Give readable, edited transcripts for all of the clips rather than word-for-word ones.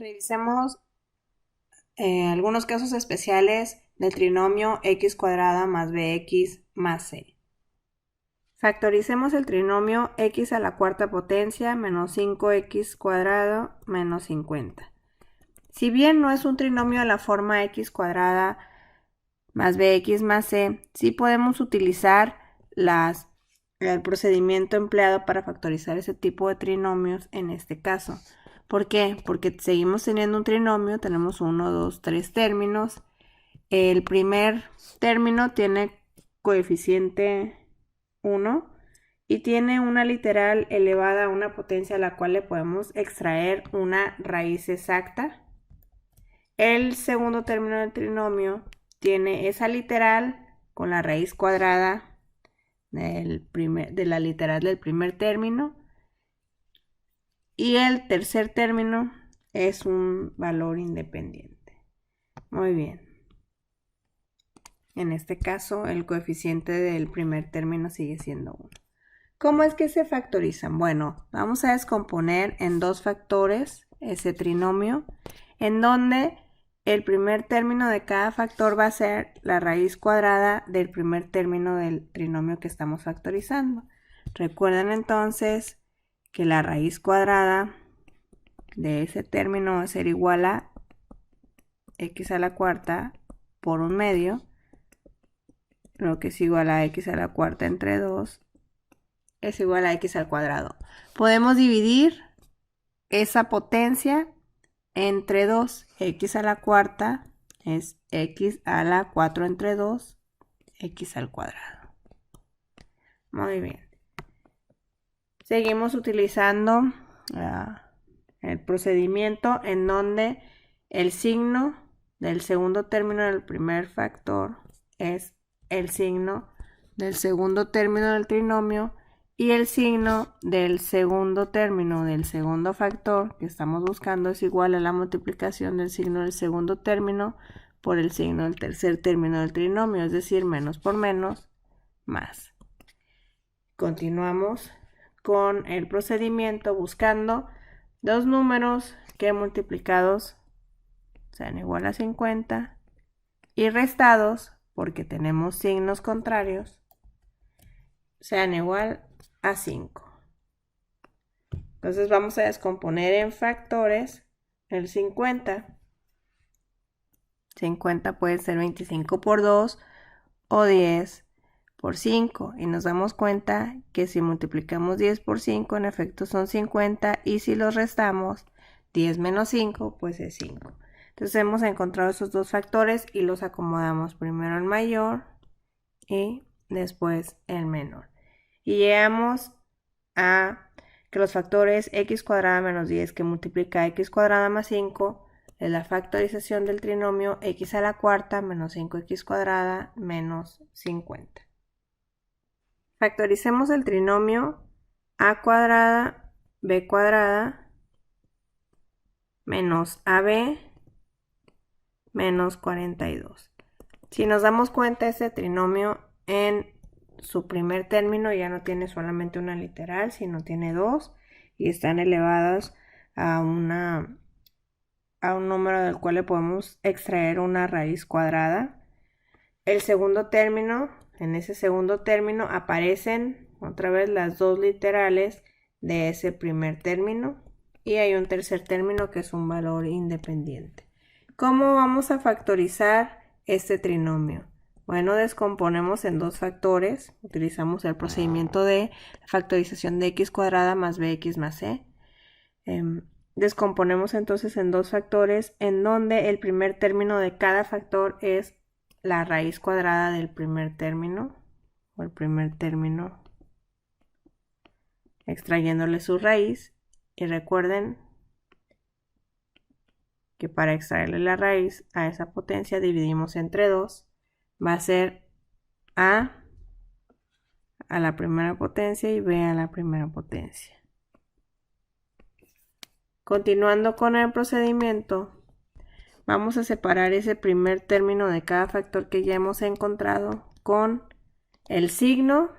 Revisemos algunos casos especiales del trinomio x cuadrada más bx más c. Factoricemos el trinomio x a la cuarta potencia menos 5x cuadrado menos 50. Si bien no es un trinomio a la forma x cuadrada más bx más c, sí podemos utilizar el procedimiento empleado para factorizar ese tipo de trinomios en este caso. ¿Por qué? Porque seguimos teniendo un trinomio, tenemos 1, 2, 3 términos. El primer término tiene coeficiente 1 y tiene una literal elevada a una potencia a la cual le podemos extraer una raíz exacta. El segundo término del trinomio tiene esa literal con la raíz cuadrada de la literal del primer término. Y el tercer término es un valor independiente. Muy bien. En este caso, el coeficiente del primer término sigue siendo 1. ¿Cómo es que se factorizan? Bueno, vamos a descomponer en dos factores ese trinomio, en donde el primer término de cada factor va a ser la raíz cuadrada del primer término del trinomio que estamos factorizando. Recuerden entonces que la raíz cuadrada de ese término va a ser igual a x a la cuarta por un medio, lo que es igual a x a la cuarta entre 2 es igual a x al cuadrado. Podemos dividir esa potencia entre 2. X a la cuarta es x a la 4 entre 2, x al cuadrado. Muy bien. Seguimos utilizando el procedimiento en donde el signo del segundo término del primer factor es el signo del segundo término del trinomio y el signo del segundo término del segundo factor que estamos buscando es igual a la multiplicación del signo del segundo término por el signo del tercer término del trinomio, es decir, menos por menos, más. Continuamos con el procedimiento buscando dos números que multiplicados sean igual a 50 y restados, porque tenemos signos contrarios, sean igual a 5. Entonces vamos a descomponer en factores el 50. 50 puede ser 25 por 2 o 10 por 5 y nos damos cuenta que si multiplicamos 10 por 5 en efecto son 50 y si los restamos 10 menos 5 pues es 5. Entonces hemos encontrado esos dos factores y los acomodamos primero el mayor y después el menor. Y llegamos a que los factores x cuadrada menos 10 que multiplica x cuadrada más 5 es la factorización del trinomio x a la cuarta menos 5x cuadrada menos 50. Factoricemos el trinomio a cuadrada b cuadrada menos ab menos 42. Si nos damos cuenta, este trinomio en su primer término ya no tiene solamente una literal, sino tiene dos y están elevadas a un número del cual le podemos extraer una raíz cuadrada. El segundo término, en ese segundo término aparecen otra vez las dos literales de ese primer término y hay un tercer término que es un valor independiente. ¿Cómo vamos a factorizar este trinomio? Bueno, descomponemos en dos factores, utilizamos el procedimiento de factorización de x cuadrada más bx más c. Descomponemos entonces en dos factores en donde el primer término de cada factor es la raíz cuadrada del primer término, o el primer término extrayéndole su raíz. Y recuerden que para extraerle la raíz a esa potencia dividimos entre 2. Va a ser a la primera potencia y b a la primera potencia. Continuando con el procedimiento, vamos a separar ese primer término de cada factor que ya hemos encontrado con el signo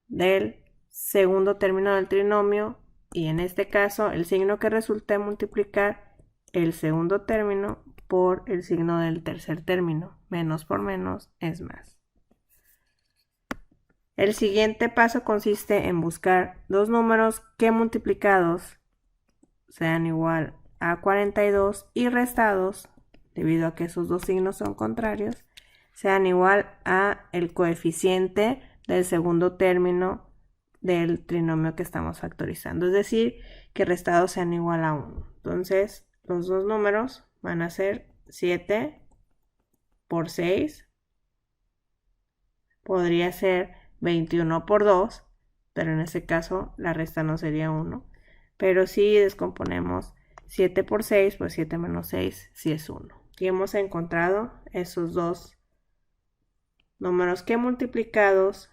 del segundo término del trinomio y en este caso el signo que resulta de multiplicar el segundo término por el signo del tercer término. Menos por menos es más. El siguiente paso consiste en buscar dos números que multiplicados sean igual a 42 y restados, debido a que esos dos signos son contrarios, sean igual a el coeficiente del segundo término del trinomio que estamos factorizando. Es decir, que restados sean igual a 1. Entonces, los dos números van a ser 7 por 6. Podría ser 21 por 2, pero en ese caso la resta no sería 1. Pero si descomponemos 7 por 6, pues 7 menos 6 sí es 1. Y hemos encontrado esos dos números que multiplicados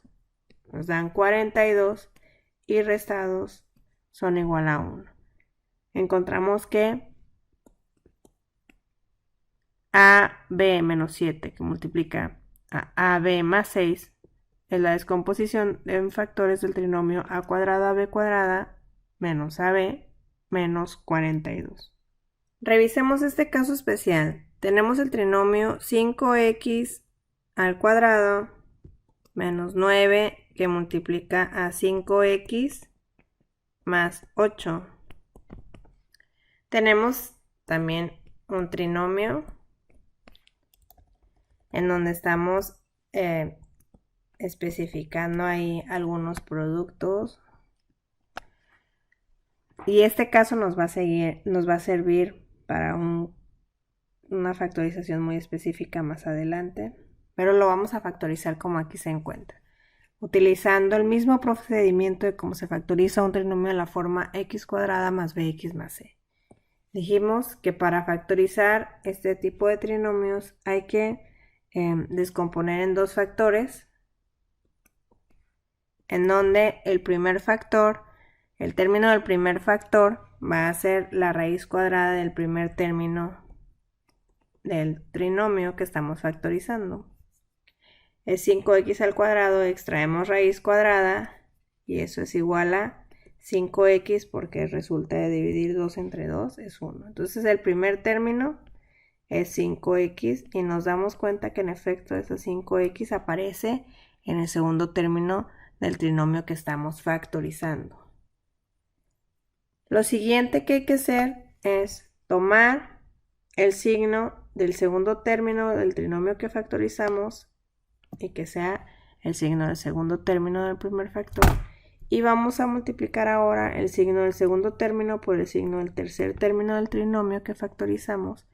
nos dan 42 y restados son igual a 1. Encontramos que AB menos 7, que multiplica a AB más 6, es la descomposición en factores del trinomio a cuadrada b cuadrada menos AB menos 42. Revisemos este caso especial. Tenemos el trinomio 5x al cuadrado menos 9 que multiplica a 5x más 8. Tenemos también un trinomio en donde estamos especificando ahí algunos productos, y este caso nos va a servir para una factorización muy específica más adelante, pero lo vamos a factorizar como aquí se encuentra, utilizando el mismo procedimiento de cómo se factoriza un trinomio en la forma x cuadrada más bx más c. Dijimos que para factorizar este tipo de trinomios hay que descomponer en dos factores, en donde el término del primer factor va a ser la raíz cuadrada del primer término del trinomio que estamos factorizando. Es 5x al cuadrado, extraemos raíz cuadrada y eso es igual a 5x, porque resulta de dividir 2 entre 2 es 1. Entonces el primer término es 5x y nos damos cuenta que en efecto ese 5x aparece en el segundo término del trinomio que estamos factorizando. Lo siguiente que hay que hacer es tomar el signo del segundo término del trinomio que factorizamos y que sea el signo del segundo término del primer factor, y vamos a multiplicar ahora el signo del segundo término por el signo del tercer término del trinomio que factorizamos.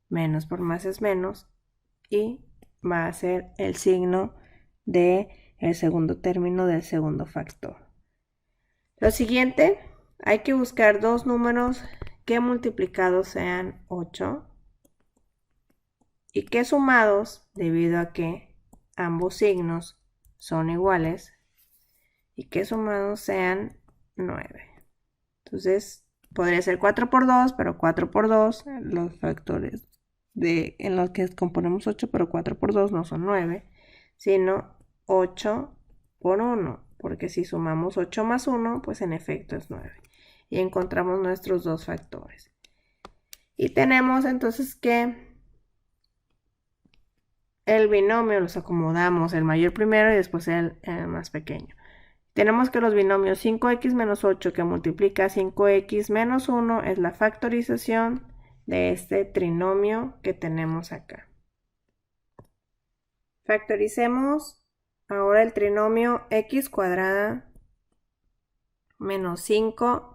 Menos por más es menos y va a ser el signo del segundo término del segundo factor. Lo siguiente, hay que buscar dos números que multiplicados sean 8 y que sumados, debido a que ambos signos son iguales, y que sumados sean 9. Entonces podría ser 4 por 2, pero 4 por 2, los factores en los que componemos 8, pero 4 por 2 no son 9, sino 8 por 1, porque si sumamos 8 más 1, pues en efecto es 9. Y encontramos nuestros dos factores. Y tenemos entonces que el binomio los acomodamos, el mayor primero y después el más pequeño. Tenemos que los binomios 5x menos 8 que multiplica 5x menos 1 es la factorización de este trinomio que tenemos acá. Factoricemos ahora el trinomio x cuadrada menos 5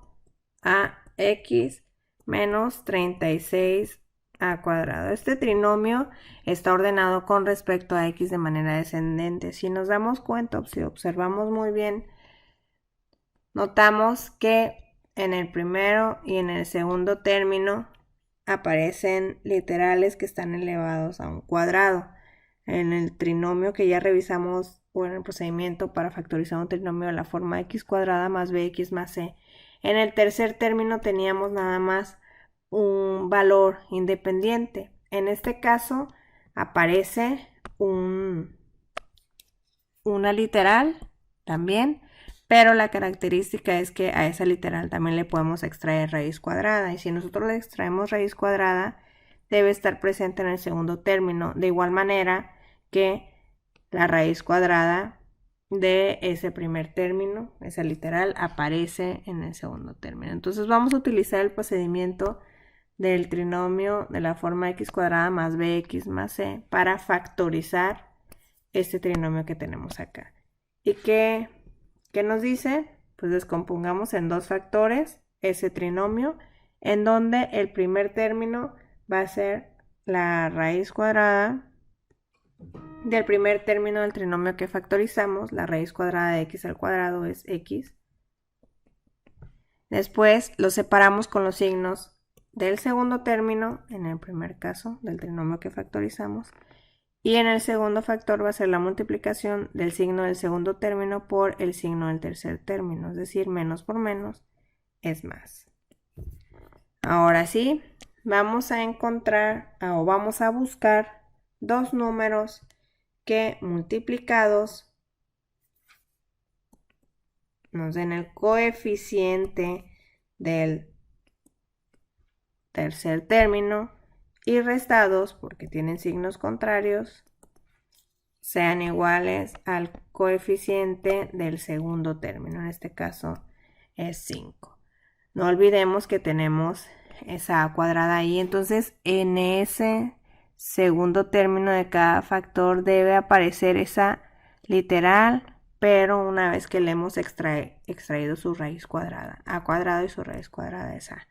a x menos 36 a cuadrado. Este trinomio está ordenado con respecto a x de manera descendente. Si nos damos cuenta, si observamos muy bien, notamos que en el primero y en el segundo término aparecen literales que están elevados a un cuadrado. En el trinomio que ya revisamos, o en el procedimiento para factorizar un trinomio de la forma x cuadrada más bx más c, en el tercer término teníamos nada más un valor independiente. En este caso aparece una literal también, pero la característica es que a esa literal también le podemos extraer raíz cuadrada, y si nosotros le extraemos raíz cuadrada, debe estar presente en el segundo término, de igual manera que la raíz cuadrada de ese primer término, esa literal, aparece en el segundo término. Entonces vamos a utilizar el procedimiento del trinomio de la forma x cuadrada más bx más c para factorizar este trinomio que tenemos acá. ¿Y qué nos dice? Pues descompongamos en dos factores ese trinomio, en donde el primer término va a ser la raíz cuadrada del primer término del trinomio que factorizamos. La raíz cuadrada de x al cuadrado es x. Después lo separamos con los signos del segundo término, en el primer caso del trinomio que factorizamos, y en el segundo factor va a ser la multiplicación del signo del segundo término por el signo del tercer término, es decir, menos por menos es más. Ahora sí, vamos a encontrar o vamos a buscar dos números que multiplicados nos den el coeficiente del tercer término y restados, porque tienen signos contrarios, sean iguales al coeficiente del segundo término. En este caso es 5. No olvidemos que tenemos esa a cuadrada ahí, entonces en ese segundo término de cada factor debe aparecer esa literal, pero una vez que le hemos extraído su raíz cuadrada, a cuadrado, y su raíz cuadrada es a.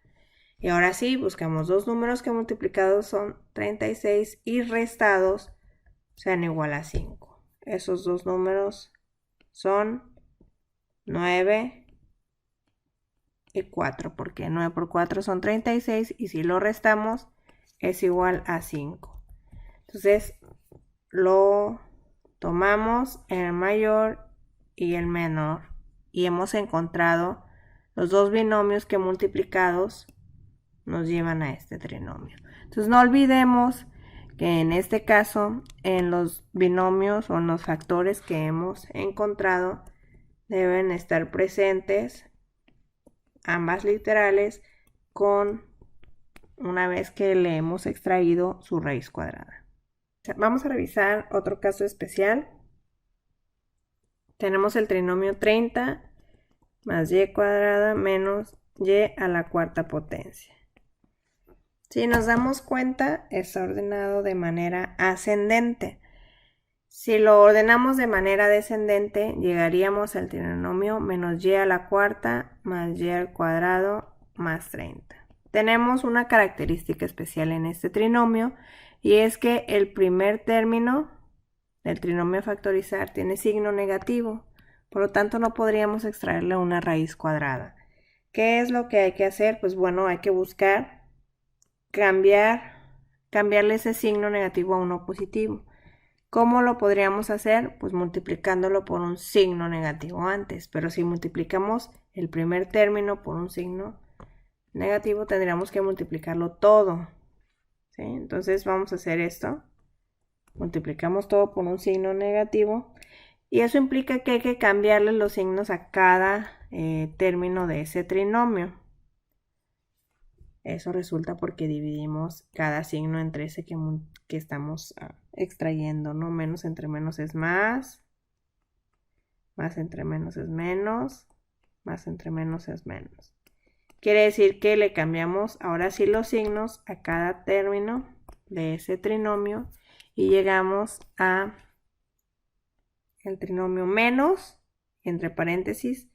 Y ahora sí, buscamos dos números que multiplicados son 36 y restados sean igual a 5. Esos dos números son 9 y 4, porque 9 por 4 son 36, y si lo restamos es igual a 5. Entonces lo tomamos en el mayor y el menor, y hemos encontrado los dos binomios que multiplicados nos llevan a este trinomio. Entonces no olvidemos que en este caso, en los binomios o en los factores que hemos encontrado, deben estar presentes ambas literales con una vez que le hemos extraído su raíz cuadrada. Vamos a revisar otro caso especial. Tenemos el trinomio 30 más y cuadrada menos y a la cuarta potencia. Si nos damos cuenta, está ordenado de manera ascendente. Si lo ordenamos de manera descendente, llegaríamos al trinomio menos y a la cuarta más y al cuadrado más 30. Tenemos una característica especial en este trinomio, y es que el primer término del trinomio a factorizar tiene signo negativo, por lo tanto no podríamos extraerle una raíz cuadrada. ¿Qué es lo que hay que hacer? Pues bueno, hay que buscar cambiarle ese signo negativo a uno positivo. ¿Cómo lo podríamos hacer? Pues multiplicándolo por un signo negativo antes, pero si multiplicamos el primer término por un signo negativo, tendríamos que multiplicarlo todo, ¿sí? Entonces vamos a hacer esto. Multiplicamos todo por un signo negativo, y eso implica que hay que cambiarle los signos a cada término de ese trinomio. Eso resulta porque dividimos cada signo entre ese que estamos extrayendo, ¿no? Menos entre menos es más, más entre menos es menos, más entre menos es menos. Quiere decir que le cambiamos ahora sí los signos a cada término de ese trinomio, y llegamos a el trinomio menos, entre paréntesis,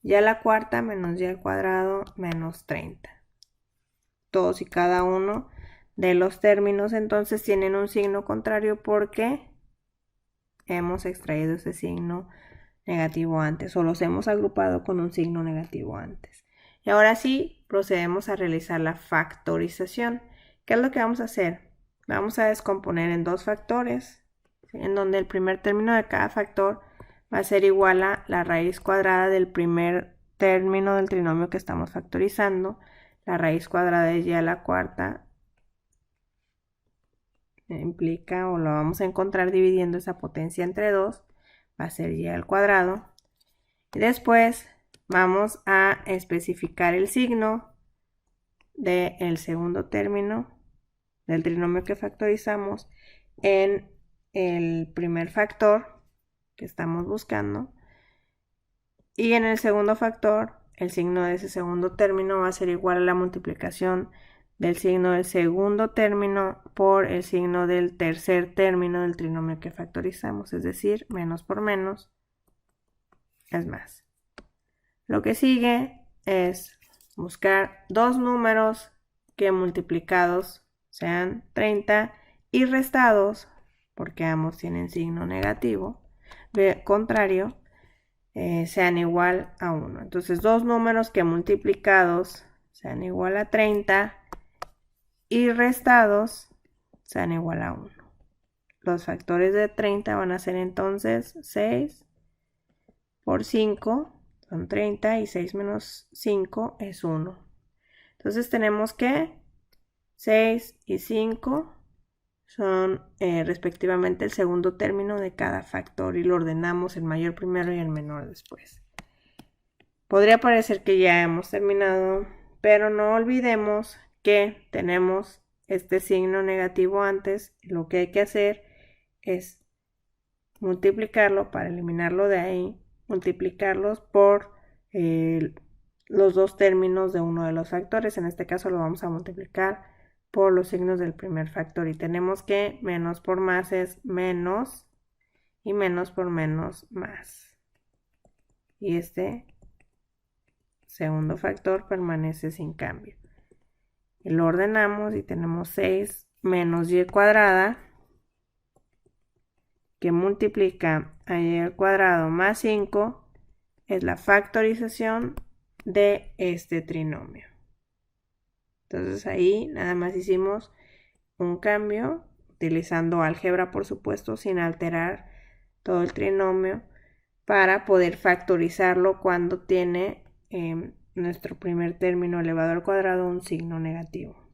y a la cuarta menos y al cuadrado menos 30. Todos y cada uno de los términos entonces tienen un signo contrario porque hemos extraído ese signo negativo antes, o los hemos agrupado con un signo negativo antes. Y ahora sí, procedemos a realizar la factorización. ¿Qué es lo que vamos a hacer? Vamos a descomponer en dos factores, ¿sí? En donde el primer término de cada factor va a ser igual a la raíz cuadrada del primer término del trinomio que estamos factorizando. La raíz cuadrada de y a la cuarta implica, o lo vamos a encontrar dividiendo esa potencia entre 2, va a ser y al cuadrado. Y después vamos a especificar el signo del segundo término del trinomio que factorizamos en el primer factor que estamos buscando. Y en el segundo factor, el signo de ese segundo término va a ser igual a la multiplicación del signo del segundo término por el signo del tercer término del trinomio que factorizamos, es decir, menos por menos es más. Lo que sigue es buscar dos números que multiplicados sean 30 y restados, porque ambos tienen signo negativo, contrario, sean igual a 1. Entonces, dos números que multiplicados sean igual a 30 y restados sean igual a 1. Los factores de 30 van a ser entonces 6 por 5, son 30, y 6 menos 5 es 1. Entonces tenemos que 6 y 5 son respectivamente el segundo término de cada factor y lo ordenamos el mayor primero y el menor después. Podría parecer que ya hemos terminado, pero no olvidemos que tenemos este signo negativo antes. Lo que hay que hacer es multiplicarlo para eliminarlo de ahí, multiplicarlos por los dos términos de uno de los factores. En este caso lo vamos a multiplicar por los signos del primer factor y tenemos que menos por más es menos y menos por menos más. Y este segundo factor permanece sin cambio. Y lo ordenamos y tenemos 6 menos y cuadrada que multiplica a y al cuadrado más 5 es la factorización de este trinomio. Entonces ahí nada más hicimos un cambio utilizando álgebra, por supuesto, sin alterar todo el trinomio para poder factorizarlo cuando tiene nuestro primer término elevado al cuadrado un signo negativo.